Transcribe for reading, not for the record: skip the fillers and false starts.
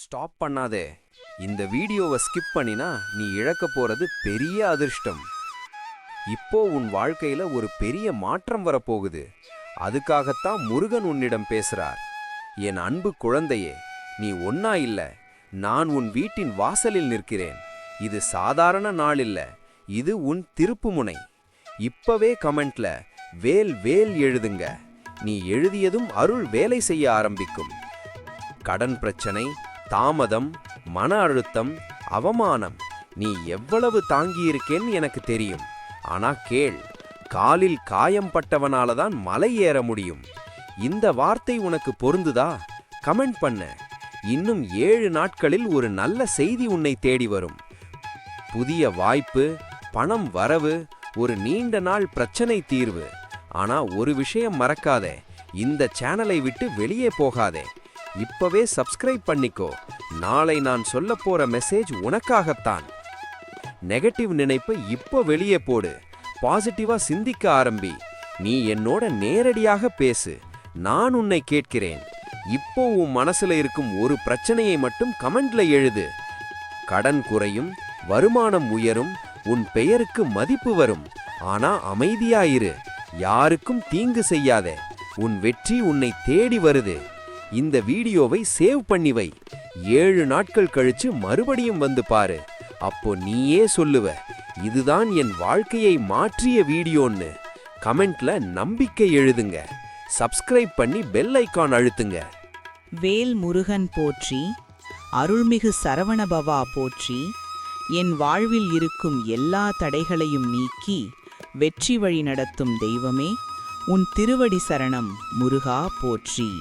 Stop பண்ணாதே. இந்த வீடியோவை ஸ்கிப் பண்ணினா நீ இழக்க போறது பெரிய அதிர்ஷ்டம். இப்போ உன் வாழ்க்கையில ஒரு பெரிய மாற்றம் வரப்போகுது. அதுக்காகத்தான் முருகன் உன்னிடம் பேசுறார். என் அன்பு குழந்தையே, நீ ஒன்னா இல்ல, நான் உன் வீட்டின் வாசலில் நிற்கிறேன். இது சாதாரண நாள் இல்ல, இது உன் திருப்புமுனை. இப்பவே கமெண்ட்ல வேல் வேல் எழுதுங்க. நீ எழுதியதும் அருள் வேலை செய்ய ஆரம்பிக்கும். கடன் பிரச்சனை, தாமதம், மன அழுத்தம், அவமானம், நீ எவ்வளவு தாங்கியிருக்கேன்னு எனக்கு தெரியும். ஆனா கேள், காலில் காயம் பட்டவனால தான் மலை ஏற முடியும். இந்த வார்த்தை உனக்கு பொருந்துதா? கமெண்ட் பண்ண. இன்னும் 7 நாட்களில் ஒரு நல்ல செய்தி உன்னை தேடி வரும். புதிய வாய்ப்பு, பணம் வரவு, ஒரு நீண்ட நாள் பிரச்சனை தீர்வு. ஆனா ஒரு விஷயம் மறக்காதே, இந்த சேனலை விட்டு வெளியே போகாதே. இப்பவே சப்ஸ்கிரைப் பண்ணிக்கோ. நாளை நான் சொல்ல போற மெசேஜ் உனக்காகத்தான். நெகட்டிவ் நினைப்பை இப்போ வெளியே போடு. பாசிட்டிவா சிந்திக்க ஆரம்பி. நீ என்னோட நேரடியாக பேசு. நான் உன்னை கேட்கிறேன். இப்போ உன் மனசுல இருக்கும் ஒரு பிரச்சனையை மட்டும் கமெண்ட்ல எழுது. கடன் குறையும், வருமானம் உயரும், உன் பெயருக்கு மதிப்பு வரும். ஆனா அமைதியாயிரு, யாருக்கும் தீங்கு செய்யாதே. உன் வெற்றி உன்னை தேடி வருது. இந்த வீடியோவை சேவ் பண்ணி வை. 7 நாட்கள் கழிச்சு மறுபடியும் வந்து பாரு. அப்போ நீயே சொல்லுவ, இதுதான் என் வாழ்க்கையை மாற்றிய வீடியோன்னு. கமெண்ட்ல நம்பிக்கை எழுதுங்க. சப்ஸ்கிரைப் பண்ணி பெல் ஐகான் அழுத்துங்க. வேல் முருகன் போற்றி, அருள்மிகு சரவணபவா போற்றி. என் வாழ்வில் இருக்கும் எல்லா தடைகளையும் நீக்கி வெற்றி வழி நடத்தும் தெய்வமே, உன் திருவடி சரணம் முருகா போற்றி.